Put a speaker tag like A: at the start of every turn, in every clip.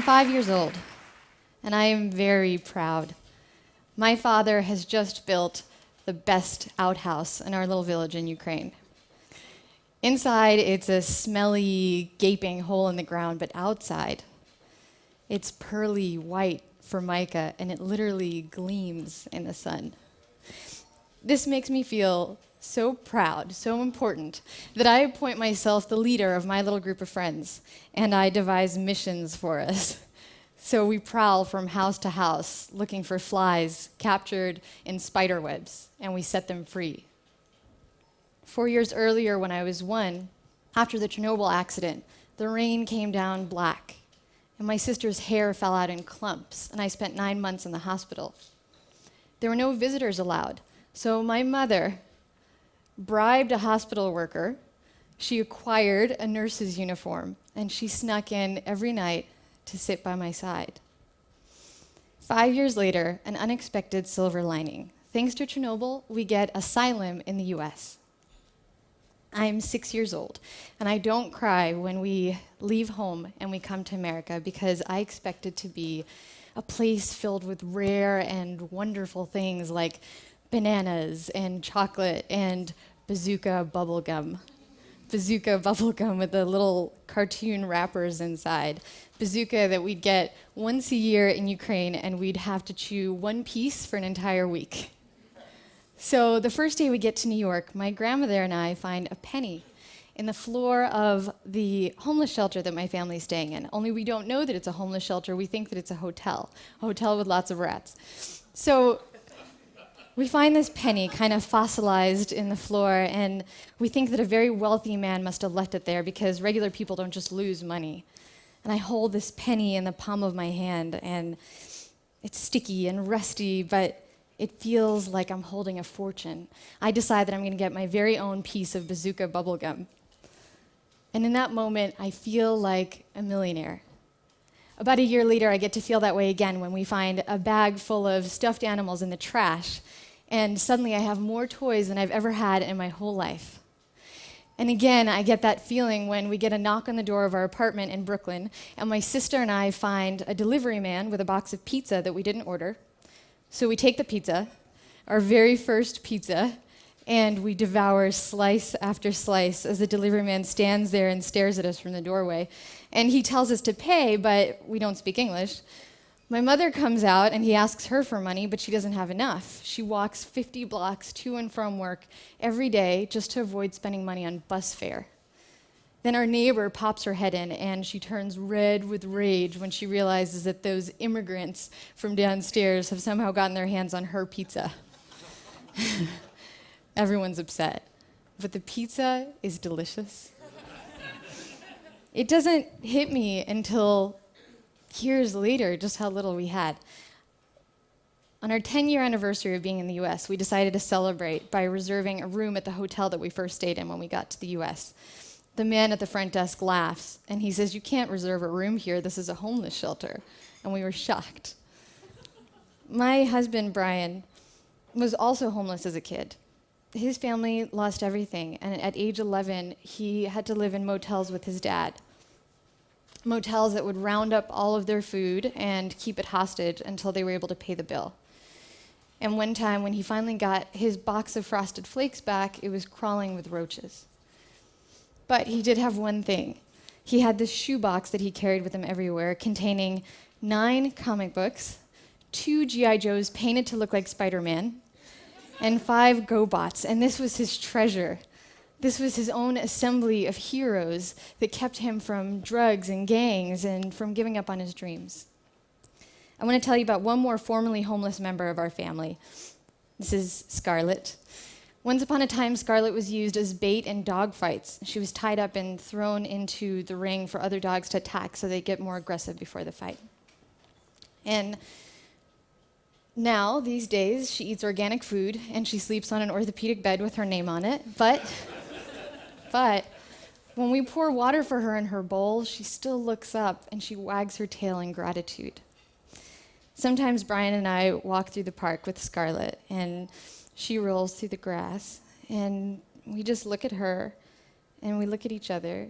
A: 5 years old, and I am very proud. My father has just built the best outhouse in our little village in Ukraine. Inside, it's a smelly, gaping hole in the ground, but outside, it's pearly white formica, and it literally gleams in the sun. This makes me feel so proud, so important, that I appoint myself the leader of my little group of friends, and I devise missions for us. So we prowl from house to house, looking for flies captured in spider webs, and we set them free. 4 years earlier, when I was 1, after the Chernobyl accident, the rain came down black, and my sister's hair fell out in clumps, and I spent 9 months in the hospital. There were no visitors allowed, so my mother bribed a hospital worker, she acquired a nurse's uniform, and she snuck in every night to sit by my side. 5 years later, an unexpected silver lining. Thanks to Chernobyl, we get asylum in the US. I'm 6 years old, and I don't cry when we leave home and we come to America because I expect it to be a place filled with rare and wonderful things like bananas and chocolate and bazooka bubblegum. Bazooka bubblegum with the little cartoon wrappers inside. Bazooka that we'd get once a year in Ukraine, and we'd have to chew one piece for an entire week. So the first day we get to New York, my grandmother and I find a penny in the floor of the homeless shelter that my family's staying in. Only we don't know that it's a homeless shelter. We think that it's a hotel with lots of rats. So we find this penny kind of fossilized in the floor, and we think that a very wealthy man must have left it there because regular people don't just lose money. And I hold this penny in the palm of my hand, and it's sticky and rusty, but it feels like I'm holding a fortune. I decide that I'm going to get my very own piece of bazooka bubblegum. And in that moment, I feel like a millionaire. About a year later, I get to feel that way again when we find a bag full of stuffed animals in the trash, and suddenly I have more toys than I've ever had in my whole life. And again, I get that feeling when we get a knock on the door of our apartment in Brooklyn, and my sister and I find a delivery man with a box of pizza that we didn't order. So we take the pizza, our very first pizza, and we devour slice after slice as the delivery man stands there and stares at us from the doorway. And he tells us to pay, but we don't speak English. My mother comes out, and he asks her for money, but she doesn't have enough. She walks 50 blocks to and from work every day just to avoid spending money on bus fare. Then our neighbor pops her head in, and she turns red with rage when she realizes that those immigrants from downstairs have somehow gotten their hands on her pizza. Everyone's upset, but the pizza is delicious. It doesn't hit me until years later just how little we had. On our 10-year anniversary of being in the US, we decided to celebrate by reserving a room at the hotel that we first stayed in when we got to the US. The man at the front desk laughs, and he says, "You can't reserve a room here. This is a homeless shelter." And we were shocked. My husband, Brian, was also homeless as a kid. His family lost everything, and at age 11, he had to live in motels with his dad. Motels that would round up all of their food and keep it hostage until they were able to pay the bill. And one time, when he finally got his box of Frosted Flakes back, it was crawling with roaches. But he did have one thing. He had this shoebox that he carried with him everywhere, containing 9 comic books, 2 G.I. Joes painted to look like Spider-Man, and 5 GoBots, and this was his treasure. This was his own assembly of heroes that kept him from drugs and gangs and from giving up on his dreams. I want to tell you about one more formerly homeless member of our family. This is Scarlett. Once upon a time, Scarlett was used as bait in dog fights. She was tied up and thrown into the ring for other dogs to attack so they'd get more aggressive before the fight. And now, these days, she eats organic food and she sleeps on an orthopedic bed with her name on it. But when we pour water for her in her bowl, she still looks up and she wags her tail in gratitude. Sometimes Brian and I walk through the park with Scarlett, and she rolls through the grass, and we just look at her, and we look at each other,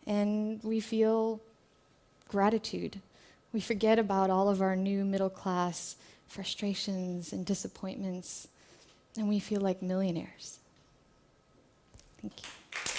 A: and we feel gratitude. We forget about all of our new middle class frustrations and disappointments, and we feel like millionaires. Thank you.